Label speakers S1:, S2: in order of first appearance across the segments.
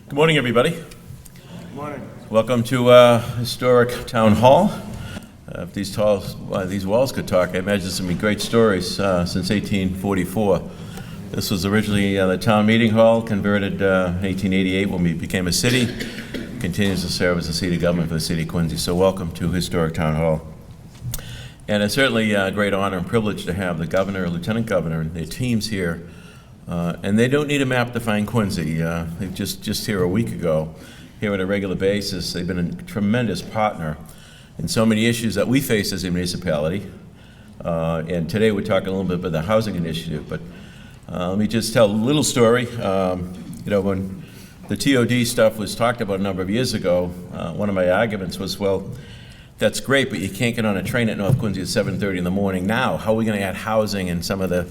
S1: Good morning, everybody.
S2: Good morning.
S1: Welcome to historic Town Hall. If these walls could talk, I imagine some great stories since 1844. This was originally the town meeting hall, converted in 1888 when we became a city. Continues to serve as the seat of government for the city of Quincy. So welcome to historic Town Hall. And it's certainly a great honor and privilege to have the governor, lieutenant governor, and their teams here. And they don't need a map to find Quincy. They've just here a week ago, here on a regular basis. They've been a tremendous partner in so many issues that we face as a municipality. And today we're talking a little bit about the housing initiative. But let me just tell a little story. When the TOD stuff was talked about a number of years ago, one of my arguments was, well, that's great, but you can't get on a train at North Quincy at 7:30 in the morning. Now, how are we going to add housing and some of the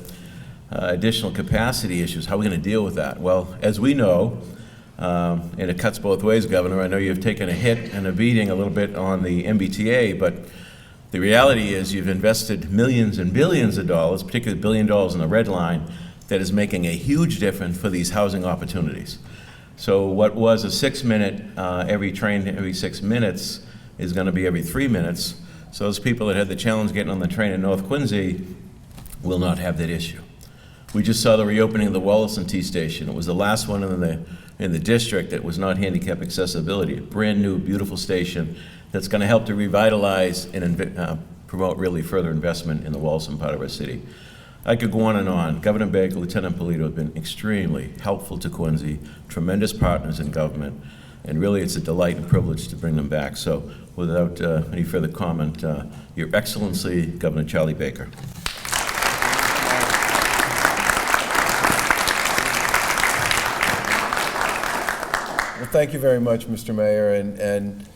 S1: additional capacity issues? How are we going to deal with that? Well, as we know, and it cuts both ways, Governor, I know you've taken a hit and a beating a little bit on the MBTA, but the reality is you've invested millions and billions of dollars, particularly $1 billion in the Red Line, that is making a huge difference for these housing opportunities. So what was a 6-minute, every train every 6 minutes is going to be every 3 minutes. So those people that had the challenge getting on the train in North Quincy will not have that issue. We just saw the reopening of the Wollaston T station. It was the last one in the district that was not handicap accessibility. A brand new, beautiful station that's going to help to revitalize and promote really further investment in the Wollaston part of our city. I could go on and on. Governor Baker, Lieutenant Polito have been extremely helpful to Quincy, tremendous partners in government, and really it's a delight and privilege to bring them back. So without any further comment, Your Excellency, Governor Charlie Baker.
S2: Well, thank you very much, Mr. Mayor, and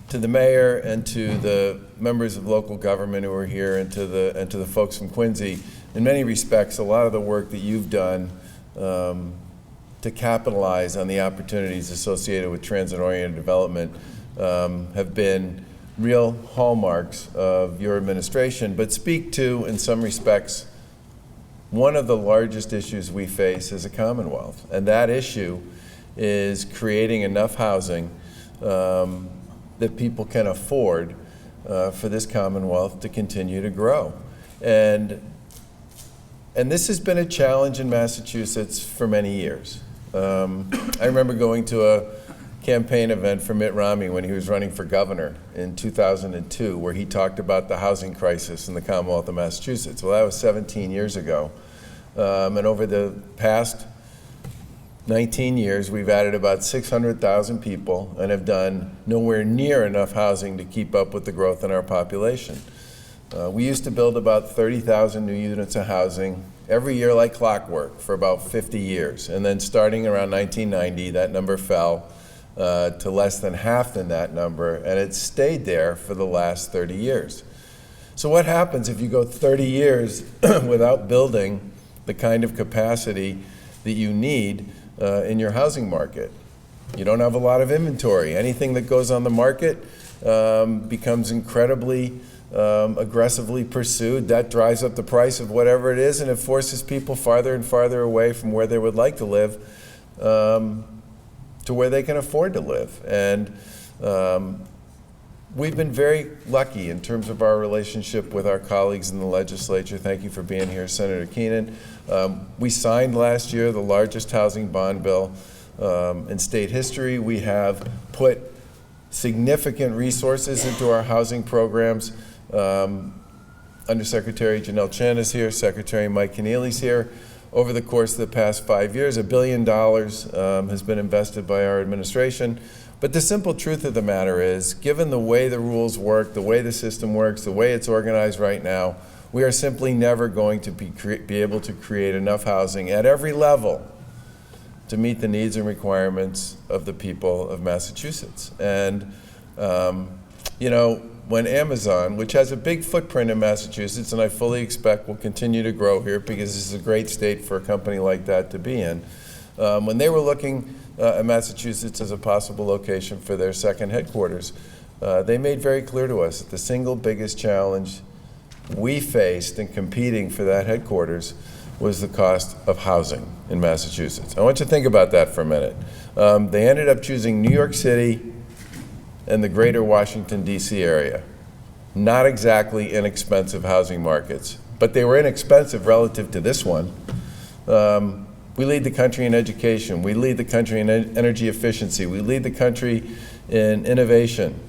S2: to the mayor and to the members of local government who are here, and to the folks from Quincy. In many respects, a lot of the work that you've done to capitalize on the opportunities associated with transit-oriented development have been real hallmarks of your administration, but speak to, in some respects, one of the largest issues we face as a Commonwealth, and that issue is creating enough housing that people can afford for this Commonwealth to continue to grow. And this has been a challenge in Massachusetts for many years. I remember going to a campaign event for Mitt Romney when he was running for governor in 2002, where he talked about the housing crisis in the Commonwealth of Massachusetts. Well, that was 17 years ago. And over the past 19 years, we've added about 600,000 people and have done nowhere near enough housing to keep up with the growth in our population. We used to build about 30,000 new units of housing every year like clockwork for about 50 years. And then starting around 1990, that number fell to less than half than that number, and it's stayed there for the last 30 years. So what happens if you go 30 years without building the kind of capacity that you need in your housing market? You don't have a lot of inventory. Anything that goes on the market becomes incredibly aggressively pursued. That drives up the price of whatever it is, and it forces people farther and farther away from where they would like to live to where they can afford to live. And we've been very lucky in terms of our relationship with our colleagues in the legislature. Thank you for being here, Senator Keenan. We signed last year the largest housing bond bill in state history. We have put significant resources into our housing programs. Undersecretary Janelle Chan is here, Secretary Mike Keneally's here. Over the course of the past 5 years, $1 billion has been invested by our administration. But the simple truth of the matter is, given the way the rules work, the way the system works, the way it's organized right now, we are simply never going to be able to create enough housing at every level to meet the needs and requirements of the people of Massachusetts. And, when Amazon, which has a big footprint in Massachusetts, and I fully expect will continue to grow here because this is a great state for a company like that to be in, when they were looking at Massachusetts as a possible location for their second headquarters, they made very clear to us that the single biggest challenge we faced in competing for that headquarters was the cost of housing in Massachusetts. I want you to think about that for a minute. They ended up choosing New York City and the greater Washington, D.C. area. Not exactly inexpensive housing markets, but they were inexpensive relative to this one. We lead the country in education. We lead the country in energy efficiency. We lead the country in innovation.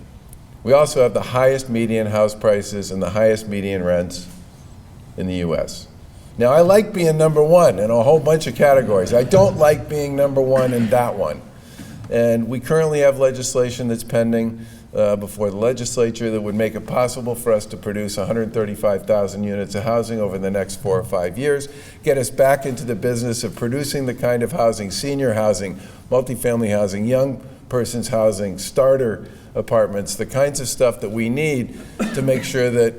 S2: We also have the highest median house prices and the highest median rents in the U.S. Now, I like being number one in a whole bunch of categories. I don't like being number one in that one. And we currently have legislation that's pending before the legislature that would make it possible for us to produce 135,000 units of housing over the next 4 or 5 years, get us back into the business of producing the kind of housing, senior housing, multifamily housing, young person's housing, starter apartments, the kinds of stuff that we need to make sure that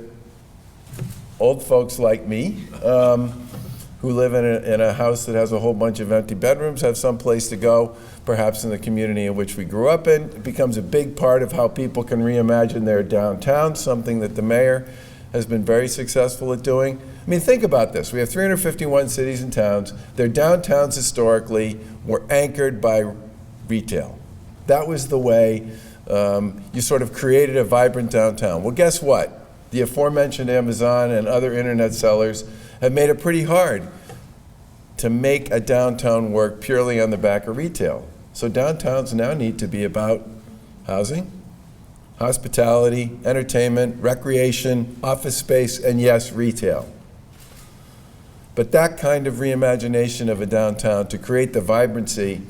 S2: old folks like me, who live in a house that has a whole bunch of empty bedrooms, have some place to go, perhaps in the community in which we grew up in. It becomes a big part of how people can reimagine their downtown, something that the mayor has been very successful at doing. I mean, think about this. We have 351 cities and towns. Their downtowns historically were anchored by retail. That was the way you sort of created a vibrant downtown. Well, guess what? The aforementioned Amazon and other internet sellers have made it pretty hard to make a downtown work purely on the back of retail. So downtowns now need to be about housing, hospitality, entertainment, recreation, office space, and yes, retail. But that kind of reimagination of a downtown to create the vibrancy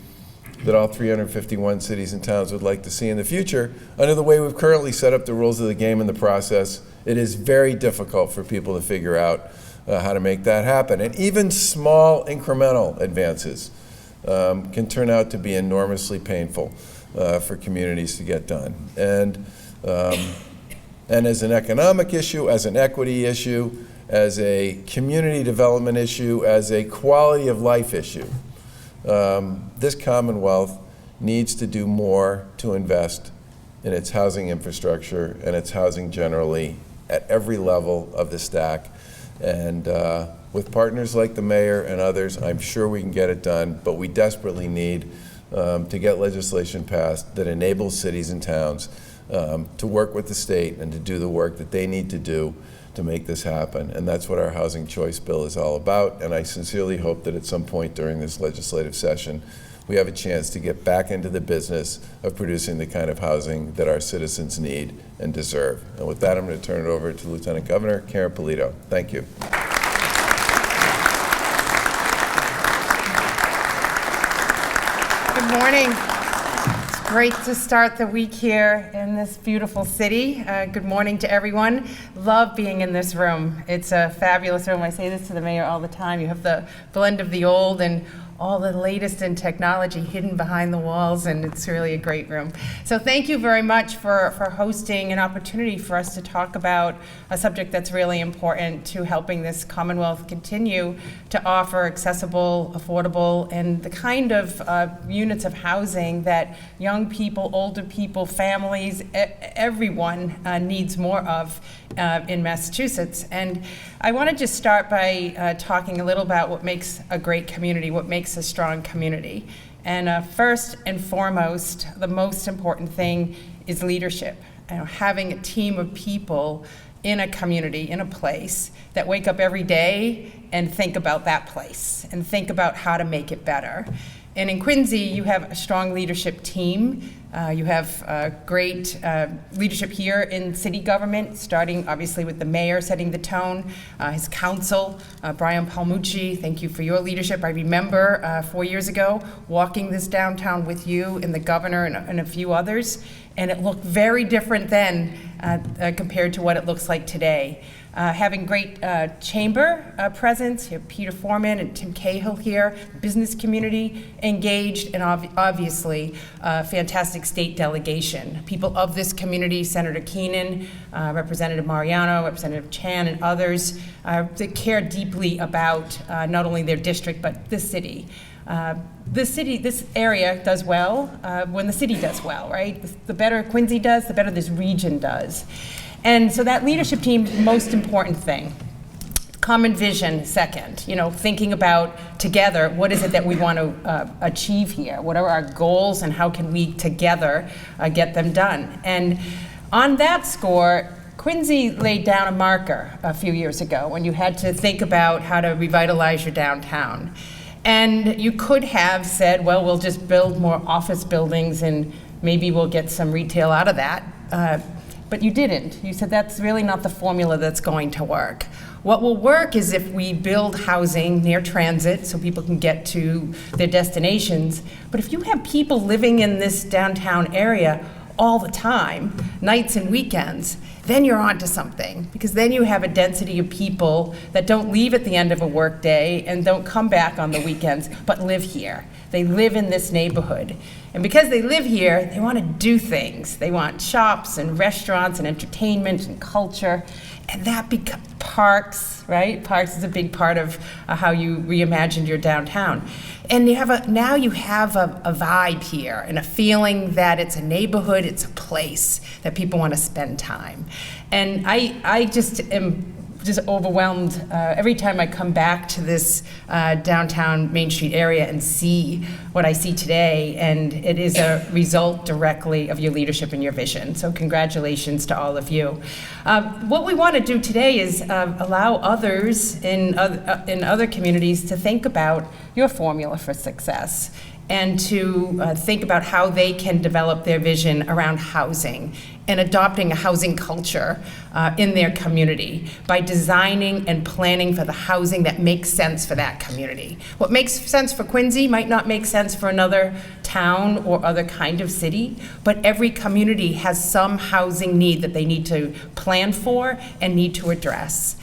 S2: that all 351 cities and towns would like to see in the future, under the way we've currently set up the rules of the game and the process, it is very difficult for people to figure out how to make that happen. And even small incremental advances can turn out to be enormously painful for communities to get done. And as an economic issue, as an equity issue, as a community development issue, as a quality of life issue, this Commonwealth needs to do more to invest in its housing infrastructure and its housing generally at every level of the stack. And with partners like the mayor and others, I'm sure we can get it done, but we desperately need to get legislation passed that enables cities and towns to work with the state and to do the work that they need to do to make this happen. And that's what our Housing Choice Bill is all about. And I sincerely hope that at some point during this legislative session, we have a chance to get back into the business of producing the kind of housing that our citizens need and deserve. And with that, I'm going to turn it over to Lieutenant Governor Karen Polito. Thank you.
S3: Good morning. It's great to start the week here in this beautiful city. Good morning to everyone. Love being in this room. It's a fabulous room. I say this to the mayor all the time. You have the blend of the old and all the latest in technology hidden behind the walls, and it's really a great room. So thank you very much for hosting an opportunity for us to talk about a subject that's really important to helping this Commonwealth continue to offer accessible, affordable, and the kind of units of housing that young people, older people, families, everyone needs more of in Massachusetts. And I want to just start by talking a little about what makes a great community, what makes a strong community. And first and foremost, the most important thing is leadership. Having a team of people in a community, in a place, that wake up every day and think about that place and think about how to make it better. And in Quincy, you have a strong leadership team. You have great leadership here in city government, starting obviously with the mayor setting the tone, his council, Brian Palmucci, thank you for your leadership. I remember 4 years ago walking this downtown with you and the governor and a few others, and it looked very different then compared to what it looks like today. Having great chamber presence, you have Peter Foreman and Tim Cahill here, business community engaged, and obviously fantastic state delegation. People of this community, Senator Keenan, Representative Mariano, Representative Chan, and others that care deeply about not only their district, but the city. This area does well when the city does well, right? The better Quincy does, the better this region does. And so that leadership team, most important thing. Common vision, second. Thinking about together, what is it that we want to achieve here? What are our goals, and how can we together get them done? And on that score, Quincy laid down a marker a few years ago when you had to think about how to revitalize your downtown. And you could have said, well, we'll just build more office buildings and maybe we'll get some retail out of that. But you didn't. You said that's really not the formula that's going to work. What will work is if we build housing near transit so people can get to their destinations. But if you have people living in this downtown area all the time, nights and weekends, then you're onto something, because then you have a density of people that don't leave at the end of a work day and don't come back on the weekends, but live here. They live in this neighborhood. And because they live here, they want to do things. They want shops and restaurants and entertainment and culture, and that becomes parks, right? Parks is a big part of how you reimagined your downtown. And now you have a vibe here and a feeling that it's a neighborhood, it's a place that people want to spend time. And I just am just overwhelmed every time I come back to this downtown Main Street area and see what I see today, and it is a result directly of your leadership and your vision. So congratulations to all of you. What we want to do today is allow others in other communities to think about your formula for success, and to think about how they can develop their vision around housing and adopting a housing culture in their community by designing and planning for the housing that makes sense for that community. What makes sense for Quincy might not make sense for another town or other kind of city, but every community has some housing need that they need to plan for and need to address.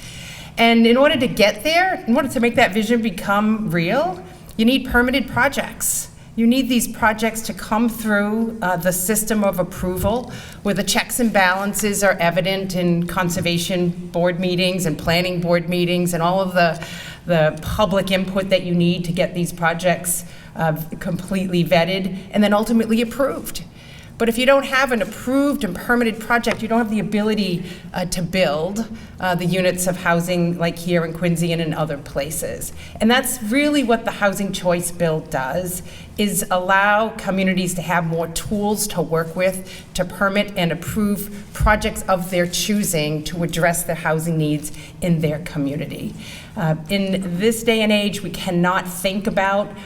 S3: And in order to get there, in order to make that vision become real, you need permitted projects. You need these projects to come through the system of approval where the checks and balances are evident in conservation board meetings and planning board meetings and all of the public input that you need to get these projects completely vetted and then ultimately approved. But if you don't have an approved and permitted project, you don't have the ability to build the units of housing like here in Quincy and in other places. And that's really what the Housing Choice Bill does, is allow communities to have more tools to work with to permit and approve projects of their choosing to address their housing needs in their community. In this day and age, we cannot think about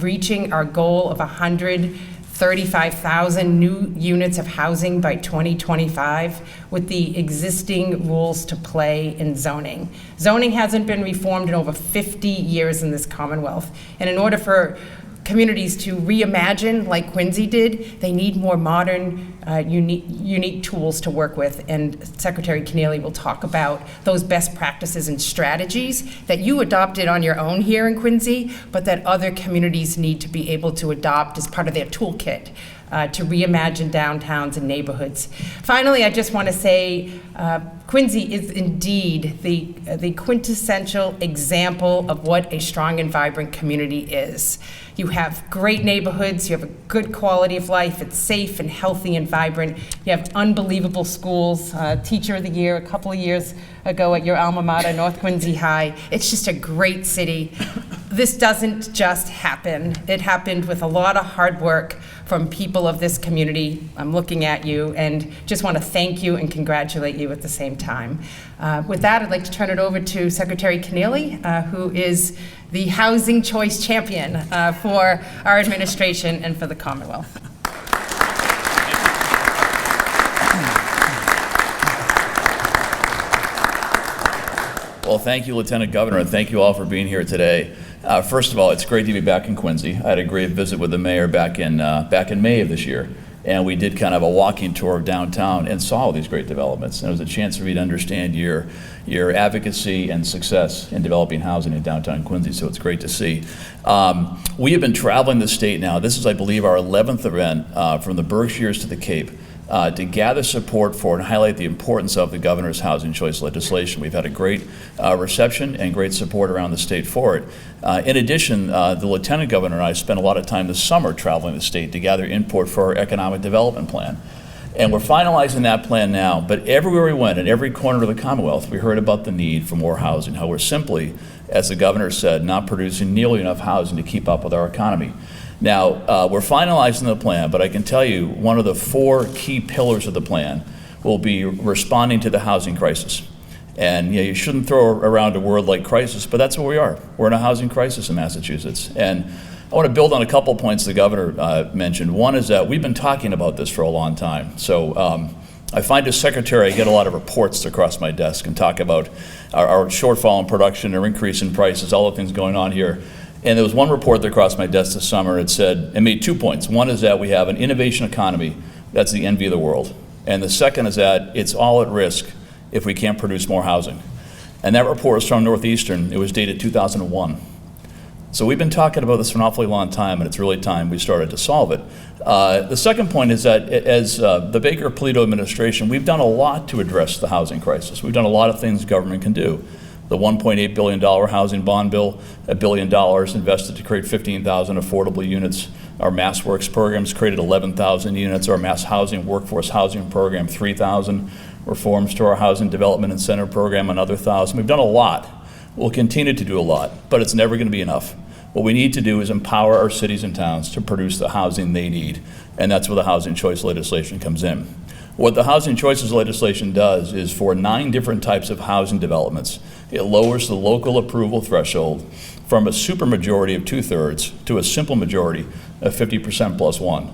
S3: reaching our goal of 135,000 new units of housing by 2025 with the existing rules to play in zoning. Zoning hasn't been reformed in over 50 years in this Commonwealth. And in order for communities to reimagine like Quincy did, they need more modern, unique tools to work with. And Secretary Keneally will talk about those best practices and strategies that you adopted on your own here in Quincy, but that other communities need to be able to adopt as part of their toolkit to reimagine downtowns and neighborhoods. Finally, I just want to say Quincy is indeed the quintessential example of what a strong and vibrant community is. You have great neighborhoods, you have a good quality of life, it's safe and healthy and vibrant. You have unbelievable schools, Teacher of the Year a couple of years ago at your alma mater, North Quincy High. It's just a great city. This doesn't just happen. It happened with a lot of hard work from people of this community. I'm looking at you and just want to thank you and congratulate you at the same time. With that, I'd like to turn it over to Secretary Keneally, who is the Housing Choice Champion for our administration and for the Commonwealth.
S4: Well, thank you, Lieutenant Governor, and thank you all for being here today. First of all, it's great to be back in Quincy. I had a great visit with the mayor back in May of this year, and we did kind of a walking tour of downtown and saw all these great developments. And it was a chance for me to understand your advocacy and success in developing housing in downtown Quincy, so it's great to see. We have been traveling the state now. This is, I believe, our 11th event from the Berkshires to the Cape. To gather support for and highlight the importance of the governor's housing choice legislation. We've had a great reception and great support around the state for it. In addition, the lieutenant governor and I spent a lot of time this summer traveling the state to gather input for our economic development plan. And we're finalizing that plan now, but everywhere we went, in every corner of the Commonwealth, we heard about the need for more housing, how we're simply, as the governor said, not producing nearly enough housing to keep up with our economy. Now, we're finalizing the plan, but I can tell you one of the 4 key pillars of the plan will be responding to the housing crisis. And you shouldn't throw around a word like crisis, but that's what we are. We're in a housing crisis in Massachusetts. And I want to build on a couple points the governor mentioned. One is that we've been talking about this for a long time. So I find as secretary, I get a lot of reports across my desk and talk about our shortfall in production, our increase in prices, all the things going on here. And there was one report that crossed my desk this summer. It made 2 points. One is that we have an innovation economy that's the envy of the world. And the second is that it's all at risk if we can't produce more housing. And that report was from Northeastern. It was dated 2001. So we've been talking about this for an awfully long time, and it's really time we started to solve it. The second point is that as the Baker-Polito administration, we've done a lot to address the housing crisis. We've done a lot of things government can do. The $1.8 billion housing bond bill, $1 billion invested to create 15,000 affordable units. Our MassWorks programs created 11,000 units. Our mass housing workforce housing program, 3,000. Reforms to our housing development incentive program, another 1,000. We've done a lot. We'll continue to do a lot, but it's never going to be enough. What we need to do is empower our cities and towns to produce the housing they need, and that's where the housing choice legislation comes in. What the housing choices legislation does is for 9 different types of housing developments, it lowers the local approval threshold from a supermajority of 2/3 to a simple majority of 50% plus 1.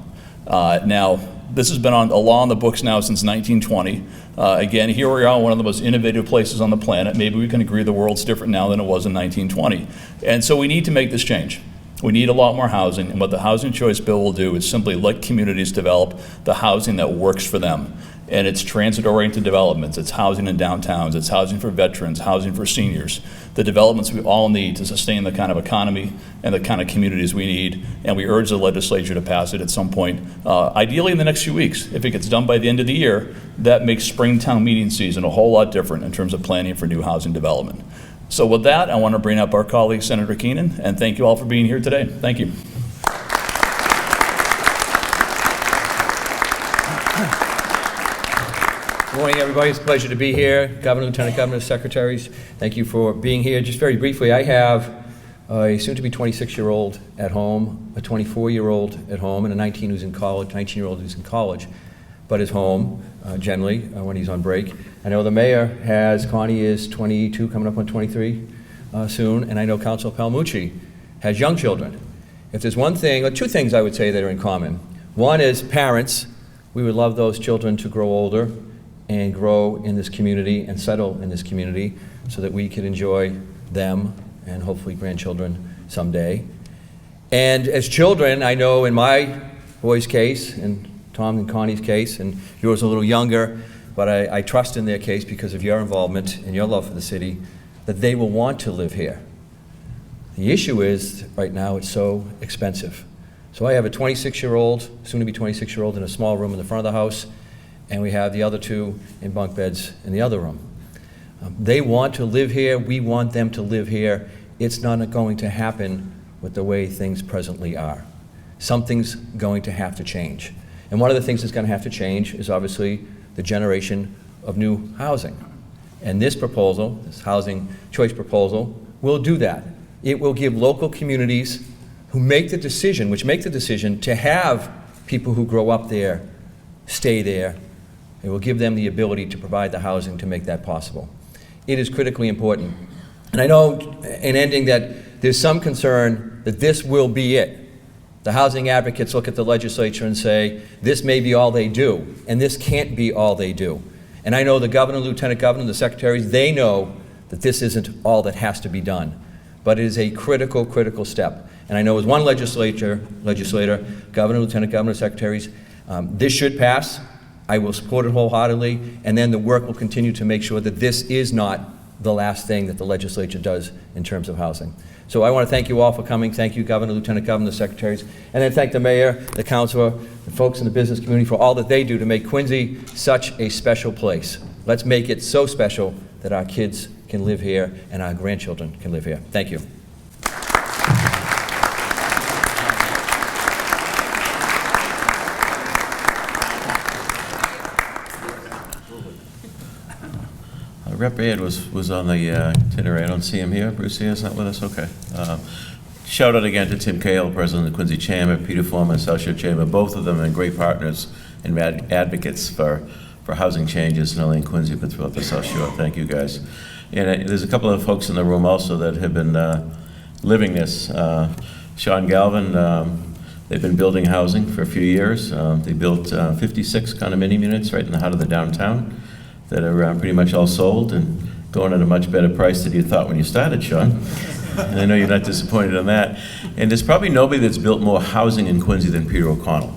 S4: Now, this has been a law on the books now since 1920. Again, here we are, one of the most innovative places on the planet. Maybe we can agree the world's different now than it was in 1920. And so we need to make this change. We need a lot more housing, and what the Housing Choice Bill will do is simply let communities develop the housing that works for them. And it's transit-oriented developments, it's housing in downtowns, it's housing for veterans, housing for seniors, the developments we all need to sustain the kind of economy and the kind of communities we need, and we urge the legislature to pass it at some point, ideally in the next few weeks. If it gets done by the end of the year, that makes Springtown meeting season a whole lot different in terms of planning for new housing development. So with that, I want to bring up our colleague, Senator Keenan, and thank you all for being here today. Thank you.
S5: Good morning, everybody. It's a pleasure to be here. Governor, Lieutenant Governor, Secretaries, thank you for being here. Just very briefly, I have a soon-to-be 26-year-old at home, a 24-year-old at home, and a 19-year-old who's in college, but is home generally when he's on break. I know the mayor has, Connie is 22, coming up on 23 soon, and I know Councilor Palmucci has young children. If there's one thing, or 2 things I would say that are in common. One is parents. We would love those children to grow older and grow in this community and settle in this community so that we could enjoy them and hopefully grandchildren someday. And as children, I know in my boy's case, and Tom and Connie's case, and yours a little younger, but I trust in their case because of your involvement and your love for the city, that they will want to live here. The issue is, right now, it's so expensive. So I have a 26-year-old, soon-to-be 26-year-old, in a small room in the front of the house, and we have the other 2 in bunk beds in the other room. They want to live here. We want them to live here. It's not going to happen with the way things presently are. Something's going to have to change. And one of the things that's going to have to change is obviously the generation of new housing. And this proposal, this housing choice proposal, will do that. It will give local communities who make the decision to have people who grow up there stay there. It will give them the ability to provide the housing to make that possible. It is critically important. And I know in ending that there's some concern that this will be it. The housing advocates look at the legislature and say, this may be all they do, and this can't be all they do. And I know the governor, lieutenant governor, the secretaries, they know that this isn't all that has to be done. But it is a critical, critical step. And I know as one legislator, governor, lieutenant governor, secretaries, this should pass. I will support it wholeheartedly, and then the work will continue to make sure that this is not the last thing that the legislature does in terms of housing. So I want to thank you all for coming. Thank you, Governor, Lieutenant Governor, the secretaries, and then thank the mayor, the councilor, the folks in the business community for all that they do to make Quincy such a special place. Let's make it so special that our kids can live here and our grandchildren can live here. Thank you.
S1: Rep Baird was on the itinerary. I don't see him here. Bruce here is not with us? Okay. Shout out again to Tim Cahill, President of the Quincy Chamber, Peter Foreman, South Shore Chamber. Both of them are great partners and advocates for housing changes, not only in Quincy, but throughout the South Shore. Thank you, guys. And there's a couple of folks in the room also that have been living this. Sean Galvin, they've been building housing for a few years. They built 56 condominium units right in the heart of the downtown that are pretty much all sold and going at a much better price than you thought when you started, Sean. And I know you're not disappointed in that. And there's probably nobody that's built more housing in Quincy than Peter O'Connell.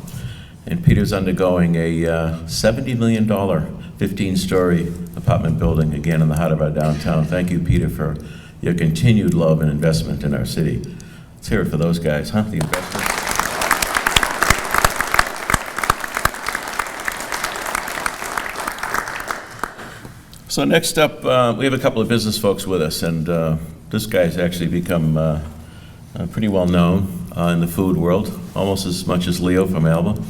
S1: And Peter's undergoing a $70 million 15-story apartment building, again, in the heart of our downtown. Thank you, Peter, for your continued love and investment in our city. Let's hear it for those guys, huh, the investors. So next up, we have a couple of business folks with us, and this guy's actually become pretty well known in the food world, almost as much as Leo from Alba.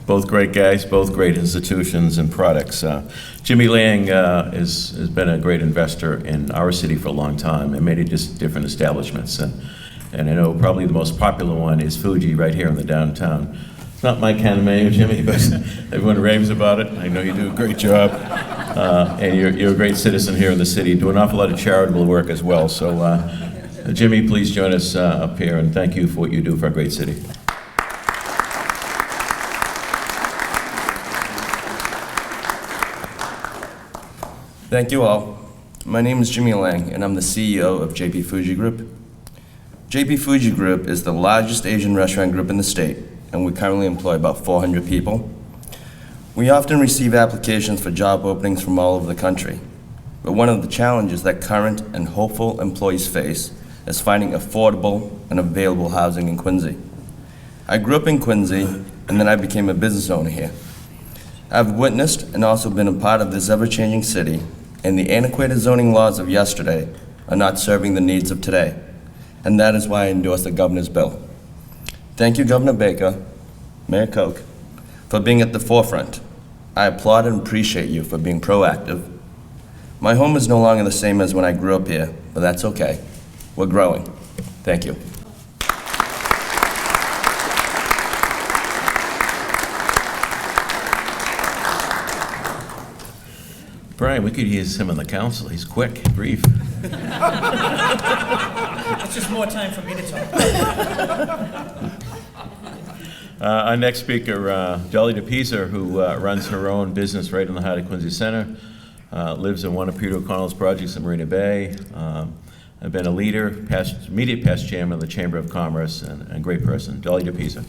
S1: Both great guys, both great institutions and products. Jimmy Lang has been a great investor in our city for a long time, and many just different establishments. And I know probably the most popular one is Fuji right here in the downtown. It's not my kind of menu, Jimmy, but everyone raves about it. I know you do a great job. And you're a great citizen here in the city. Do an awful lot of charitable work as well. So Jimmy, please join us up here, and thank you for what you do for our great city.
S6: Thank you all. My name is Jimmy Lang, and I'm the CEO of JP Fuji Group. JP Fuji Group is the largest Asian restaurant group in the state, and we currently employ about 400 people. We often receive applications for job openings from all over the country, but one of the challenges that current and hopeful employees face is finding affordable and available housing in Quincy. I grew up in Quincy, and then I became a business owner here. I've witnessed and also been a part of this ever-changing city, and the antiquated zoning laws of yesterday are not serving the needs of today, and that is why I endorse the governor's bill. Thank you, Governor Baker, Mayor Koch, for being at the forefront. I applaud and appreciate you for being proactive. My home is no longer the same as when I grew up here, but that's okay. We're growing. Thank you.
S1: Brian, we could use him on the council. He's quick, brief.
S7: It's just more time for me to talk.
S1: Our next speaker, Dolly DePisa, who runs her own business right in the heart of Quincy Center, lives in one of Peter O'Connell's projects in Marina Bay. I've been a leader, immediate past chairman of the Chamber of Commerce, and a great person. Dolly DePisa.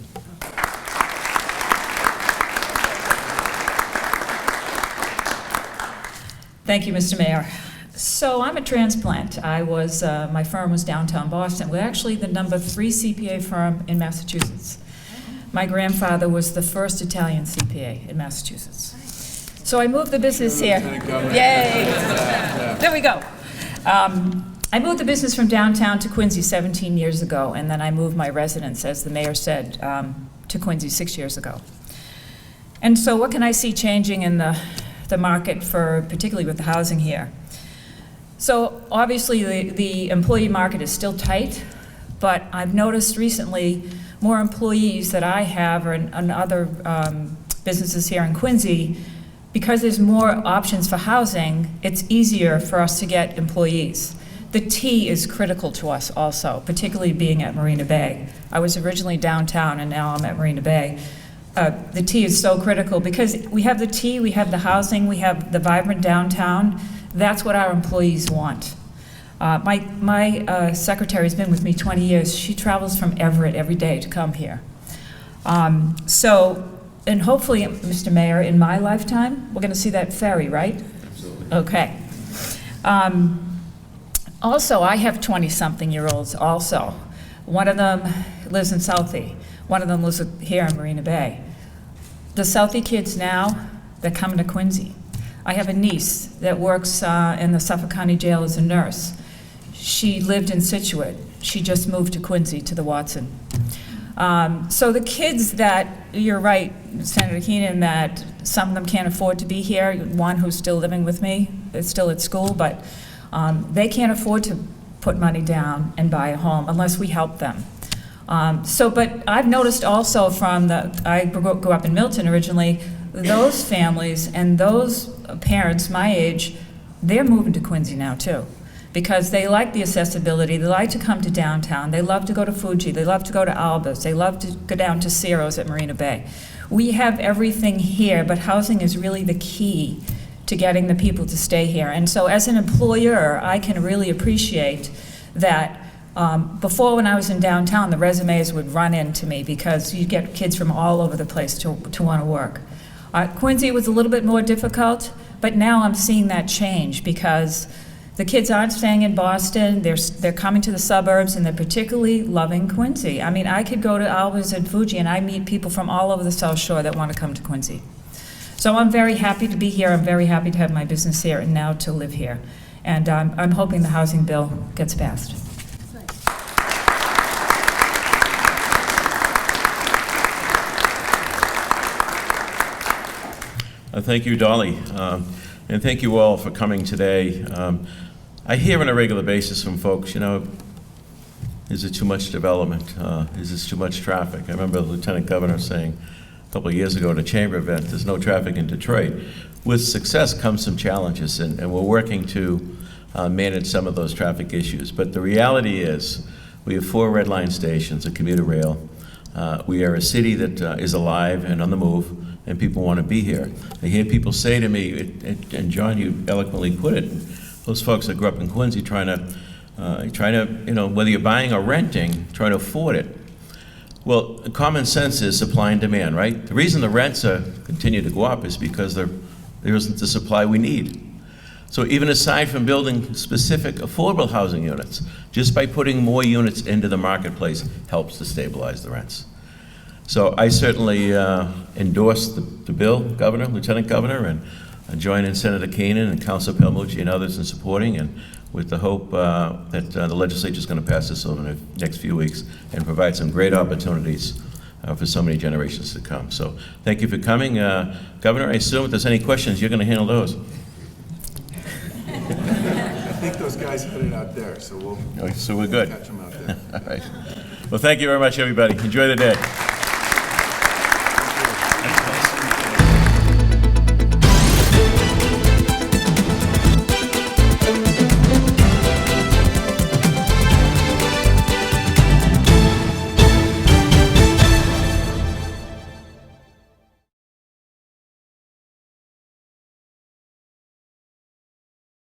S8: Thank you, Mr. Mayor. So I'm a transplant. My firm was downtown Boston. We're actually the #3 CPA firm in Massachusetts. My grandfather was the first Italian CPA in Massachusetts. So I moved the business here. Yay! There we go. I moved the business from downtown to Quincy 17 years ago, and then I moved my residence, as the mayor said, to Quincy 6 years ago. And so what can I see changing in the market, particularly with the housing here? So obviously the employee market is still tight, but I've noticed recently more employees that I have and other businesses here in Quincy, because there's more options for housing, it's easier for us to get employees. The T is critical to us also, particularly being at Marina Bay. I was originally downtown and now I'm at Marina Bay. The T is so critical because we have the T, we have the housing, we have the vibrant downtown. That's what our employees want. My secretary's been with me 20 years. She travels from Everett every day to come here. And hopefully, Mr. Mayor, in my lifetime, we're gonna see that ferry, right? Absolutely. Okay. Also, I have 20-something-year-olds also. One of them lives in Southie. One of them lives here in Marina Bay. The Southie kids now, they're coming to Quincy. I have a niece that works in the Suffolk County Jail as a nurse. She lived in Situate. She just moved to Quincy, to the Watson. So the kids that you're right, Senator Keenan, that some of them can't afford to be here. One who's still living with me is still at school, but they can't afford to put money down and buy a home unless we help them. But I've noticed also I grew up in Milton originally, those families and those parents my age, they're moving to Quincy now too, because they like the accessibility, they like to come to downtown, they love to go to Fuji, they love to go to Albus, they love to go down to Ciro's at Marina Bay. We have everything here, but housing is really the key to getting the people to stay here. And so as an employer, I can really appreciate that. Before, when I was in downtown, the resumes would run into me because you get kids from all over the place to want to work. Quincy was a little bit more difficult, but now I'm seeing that change because the kids aren't staying in Boston, they're coming to the suburbs, and they're particularly loving Quincy. I mean, I could go to Albus and Fuji, and I meet people from all over the South Shore that want to come to Quincy. So I'm very happy to be here, I'm very happy to have my business here and now to live here. And I'm hoping the housing bill gets passed.
S1: Thank you, Dolly, and thank you all for coming today. I hear on a regular basis from folks, is it too much development? Is this too much traffic? I remember the Lieutenant Governor saying a couple of years ago at a chamber event, there's no traffic in Detroit. With success comes some challenges, and we're working to manage some of those traffic issues. But the reality is, we have 4 Red Line stations, a commuter rail. We are a city that is alive and on the move, and people want to be here. I hear people say to me, and John, you eloquently put it, those folks that grew up in Quincy trying to, whether you're buying or renting, trying to afford it. Well, common sense is supply and demand, right? The reason the rents continue to go up is because there isn't the supply we need. So even aside from building specific affordable housing units, just by putting more units into the marketplace helps to stabilize the rents. So I certainly endorse the bill, Governor, Lieutenant Governor, and join in Senator Keenan and Councilor Palmucci and others in supporting, and with the hope that the legislature is going to pass this over the next few weeks and provide some great opportunities for so many generations to come. So thank you for coming. Governor, I assume if there's any questions, you're going to handle those.
S2: I think those guys headed out there, so
S1: So we're good.
S2: catch them out there.
S1: All right. Well, thank you very much, everybody. Enjoy the day.